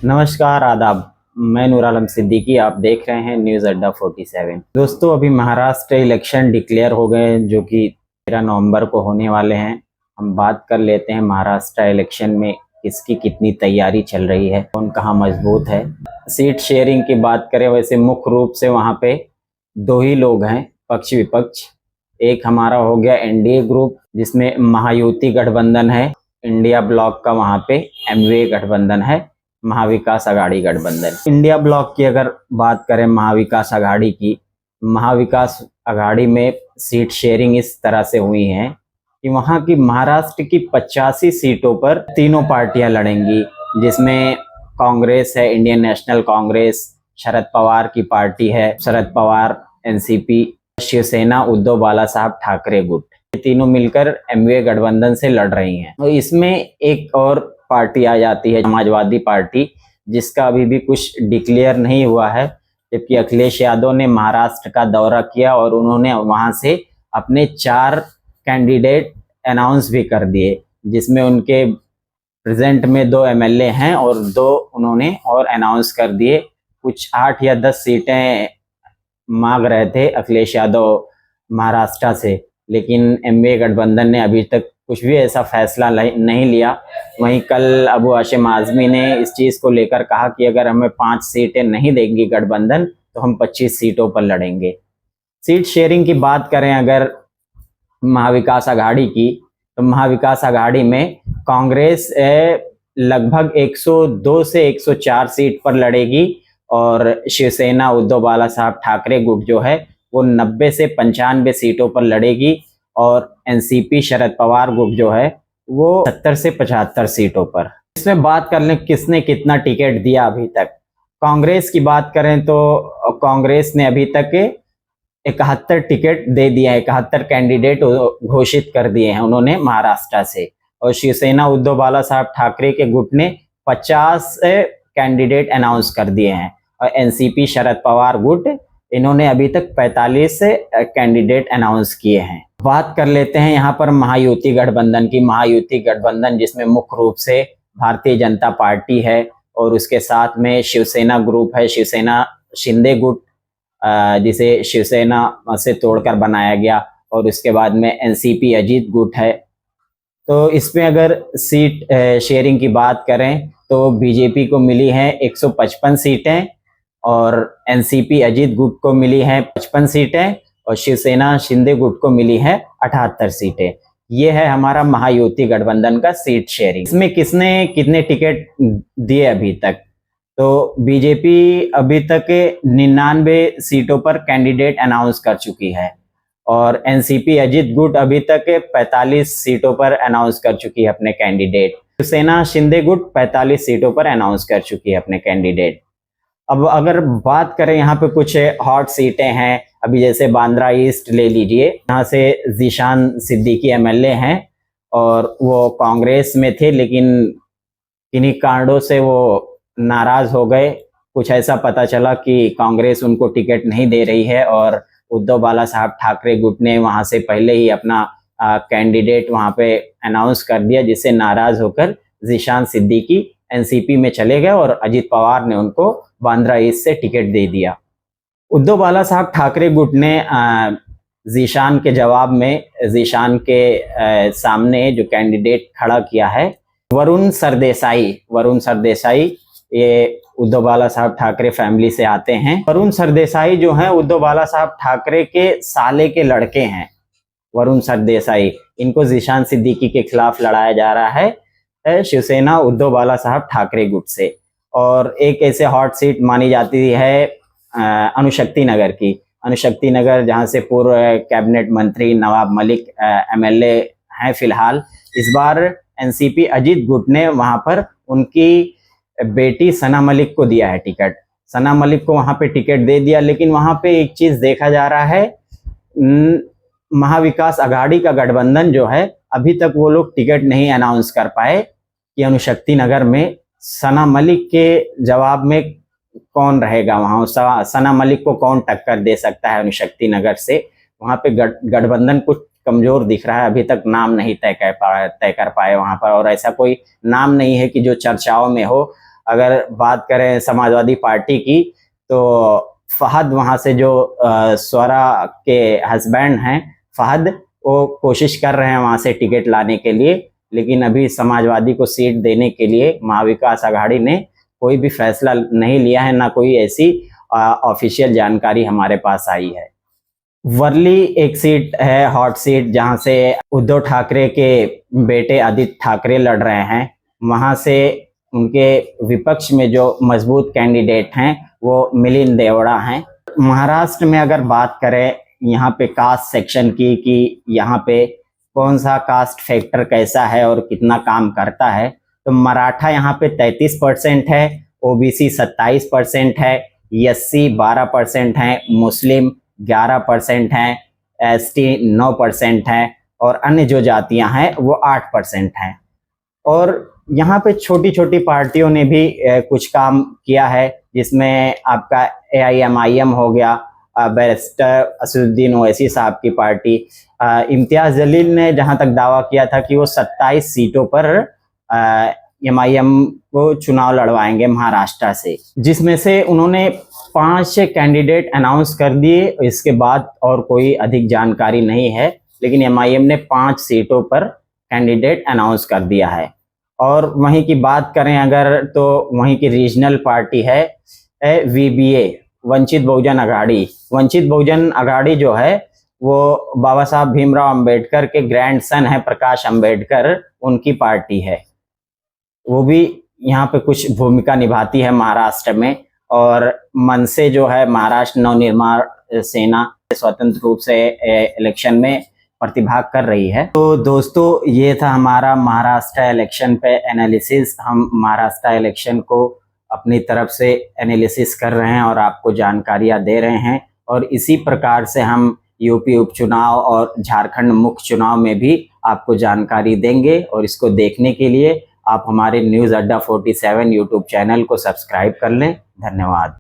नमस्कार आदाब। मैं नूर आलम सिद्दीकी, आप देख रहे हैं न्यूज़ अड्डा 47। दोस्तों, अभी महाराष्ट्र इलेक्शन डिक्लेयर हो गए जो कि 13 नवंबर को होने वाले हैं। हम बात कर लेते हैं महाराष्ट्र इलेक्शन में किसकी कितनी तैयारी चल रही है, कौन कहाँ मजबूत है। सीट शेयरिंग की बात करें, वैसे मुख्य रूप से वहाँ पे दो ही लोग हैं पक्ष विपक्ष। एक हमारा हो गया एनडीए ग्रुप, जिसमें महायुति गठबंधन है, इंडिया ब्लॉक का वहाँ पे एमवीए गठबंधन है, महाविकास आघाड़ी गठबंधन। इंडिया ब्लॉक की अगर बात करें महाविकास आघाड़ी की, महाविकास आघाड़ी में सीट शेयरिंग इस तरह से हुई है कि वहां की महाराष्ट्र की 85 सीटों पर तीनों पार्टियां लड़ेंगी, जिसमें कांग्रेस है, इंडियन नेशनल कांग्रेस, शरद पवार की पार्टी है, शरद पवार, एनसीपी, शिवसेना, उद्धव बाला साहब ठाकरे गुट, ये तीनों मिलकर एमवीए गठबंधन से लड़ रही हैं। और इसमें एक और पार्टी आ जाती है, समाजवादी पार्टी, जिसका अभी भी कुछ डिक्लेयर नहीं हुआ है। जबकि अखिलेश यादव ने महाराष्ट्र का दौरा किया और उन्होंने वहां से अपने 4 कैंडिडेट अनाउंस भी कर दिए, जिसमें उनके प्रेजेंट में 2 एमएलए हैं और 2 उन्होंने और अनाउंस कर दिए। कुछ 8 या 10 सीटें मांग रहे थे अखिलेश यादव महाराष्ट्र से, लेकिन एमवीए गठबंधन ने अभी तक कुछ भी ऐसा फैसला नहीं लिया। वहीं कल अबू हाशिम आजमी ने इस चीज को लेकर कहा कि अगर हमें 5 सीटें नहीं देंगी गठबंधन तो हम 25 सीटों पर लड़ेंगे। सीट शेयरिंग की बात करें अगर महाविकास आघाड़ी की, तो महाविकास आघाड़ी में कांग्रेस लगभग 102 से 104 सीट पर लड़ेगी और शिवसेना, उद्धव बाला साहब ठाकरे गुट जो है वो 90 से 95 सीटों पर लड़ेगी और एनसीपी शरद पवार गुट जो है वो 70 से 75 सीटों पर। इसमें बात कर लें किसने कितना टिकट दिया अभी तक। कांग्रेस की बात करें तो कांग्रेस ने अभी तक 71 टिकट दे दिया है, 71 कैंडिडेट घोषित कर दिए हैं उन्होंने महाराष्ट्र से। और शिवसेना, उद्धव बाला साहब ठाकरे के गुट ने 50 कैंडिडेट अनाउंस कर दिए हैं और एनसीपी शरद पवार गुट, इन्होंने अभी तक 45 कैंडिडेट अनाउंस किए हैं। बात कर लेते हैं यहाँ पर महायुति गठबंधन की। महायुति गठबंधन जिसमें मुख्य रूप से भारतीय जनता पार्टी है और उसके साथ में शिवसेना ग्रुप है, शिवसेना शिंदे गुट, जिसे शिवसेना से तोड़कर बनाया गया, और उसके बाद में एनसीपी अजीत गुट है। तो इसमें अगर सीट शेयरिंग की बात करें तो बीजेपी को मिली है 155 सीटें और एनसीपी अजीत गुट को मिली है 55 सीटें और शिवसेना शिंदे गुट को मिली है 78 सीटें। ये है हमारा महायुति गठबंधन का सीट शेयरिंग। इसमें किसने कितने टिकट दिए अभी तक, तो बीजेपी अभी तक 99 सीटों पर कैंडिडेट अनाउंस कर चुकी है और एनसीपी अजीत गुट अभी तक 45 सीटों पर अनाउंस कर चुकी है अपने कैंडिडेट। शिवसेना शिंदे गुट 45 सीटों पर अनाउंस कर चुकी है अपने कैंडिडेट। अब अगर बात करें यहाँ पे कुछ हॉट सीटें हैं, अभी जैसे बांद्रा ईस्ट ले लीजिए, यहाँ से जीशान सिद्दीकी एमएलए हैं और वो कांग्रेस में थे, लेकिन किन्हीं कारणों से वो नाराज हो गए। कुछ ऐसा पता चला कि कांग्रेस उनको टिकट नहीं दे रही है और उद्धव बाला साहब ठाकरे गुट ने वहां से पहले ही अपना कैंडिडेट वहां पे अनाउंस कर दिया, जिससे नाराज होकर जीशान सिद्दीकी एनसीपी में चले गए और अजीत पवार ने उनको बांद्रा ईस्ट से टिकट दे दिया। उद्धव बाला साहब ठाकरे गुट ने जीशान के जवाब में, जीशान के सामने जो कैंडिडेट खड़ा किया है वरुण सरदेसाई। वरुण सरदेसाई ये उद्धव बाला साहब ठाकरे फैमिली से आते हैं। वरुण सरदेसाई जो हैं उद्धव बाला साहब ठाकरे के साले के लड़के हैं। वरुण सरदेसाई, इनको जीशान सिद्दीकी के खिलाफ लड़ाया जा रहा है शिवसेना उद्धव बाला साहब ठाकरे गुट से। और एक ऐसे हॉट सीट मानी जाती है अणुशक्ति नगर की। अणुशक्ति नगर, जहां से पूर्व कैबिनेट मंत्री नवाब मलिक एमएलए हैं फिलहाल। इस बार एनसीपी अजीत गुट ने वहां पर उनकी बेटी सना मलिक को दिया है टिकट। सना मलिक को वहां पे टिकट दे दिया, लेकिन वहां पे एक चीज देखा जा रहा है, महाविकास आघाड़ी का गठबंधन जो है अभी तक वो लोग टिकट नहीं अनाउंस कर पाए कि अणुशक्ति नगर में सना मलिक के जवाब में कौन रहेगा, वहां सना मलिक को कौन टक्कर दे सकता है अणुशक्ति नगर से। वहां पे गठबंधन कुछ कमजोर दिख रहा है, अभी तक नाम नहीं तय कर पाए वहां पर, और ऐसा कोई नाम नहीं है कि जो चर्चाओं में हो। अगर बात करें समाजवादी पार्टी की, तो फहद वहाँ से जो स्वरा के हस्बैंड हैं फहद, वो कोशिश कर रहे हैं वहाँ से टिकट लाने के लिए, लेकिन अभी समाजवादी को सीट देने के लिए महाविकास आघाड़ी ने कोई भी फैसला नहीं लिया है, ना कोई ऐसी ऑफिशियल जानकारी हमारे पास आई है। वर्ली एक सीट है, हॉट सीट, जहां से उद्धव ठाकरे के बेटे आदित्य ठाकरे लड़ रहे हैं। वहां से उनके विपक्ष में जो मजबूत कैंडिडेट हैं वो मिलिंद देवड़ा हैं। महाराष्ट्र में अगर बात करें यहाँ पे कास्ट सेक्शन की, कि यहाँ पे कौन सा कास्ट फैक्टर कैसा है और कितना काम करता है, तो मराठा यहाँ पे 33% है, ओबीसी 27% है, एससी 12% है, मुस्लिम 11% हैं, एसटी 9% हैं और अन्य जो जातियां हैं वो 8% हैं। और यहाँ पे छोटी छोटी पार्टियों ने भी कुछ काम किया है, जिसमें आपका AIMIM हो गया, बैरिस्टर असदुद्दीन ओवैसी साहब की पार्टी। इम्तियाज जलील ने जहां तक दावा किया था कि वो 27 सीटों पर MIM को चुनाव लड़वाएंगे महाराष्ट्र से, जिसमें से उन्होंने 5 कैंडिडेट अनाउंस कर दिए। इसके बाद और कोई अधिक जानकारी नहीं है, लेकिन MIM ने 5 सीटों पर कैंडिडेट अनाउंस कर दिया है। और वहीं की बात करें अगर, तो वहीं की रीजनल पार्टी है VBA, वंचित बहुजन अघाड़ी। वंचित बहुजन अघाड़ी जो है वो बाबा साहब भीमराव अंबेडकर के ग्रैंड सन है, प्रकाश अंबेडकर, उनकी पार्टी है। वो भी यहाँ पे कुछ भूमिका निभाती है महाराष्ट्र में। और मनसे जो है, महाराष्ट्र नवनिर्माण सेना, स्वतंत्र रूप से इलेक्शन में प्रतिभाग कर रही है। तो दोस्तों, ये था हमारा महाराष्ट्र इलेक्शन पे एनालिसिस। हम महाराष्ट्र इलेक्शन को अपनी तरफ से एनालिसिस कर रहे हैं और आपको जानकारियां दे रहे हैं, और इसी प्रकार से हम यूपी उपचुनाव और झारखंड मुख्य चुनाव में भी आपको जानकारी देंगे। और इसको देखने के लिए आप हमारे न्यूज़ अड्डा 47 यूट्यूब चैनल को सब्सक्राइब कर लें। धन्यवाद।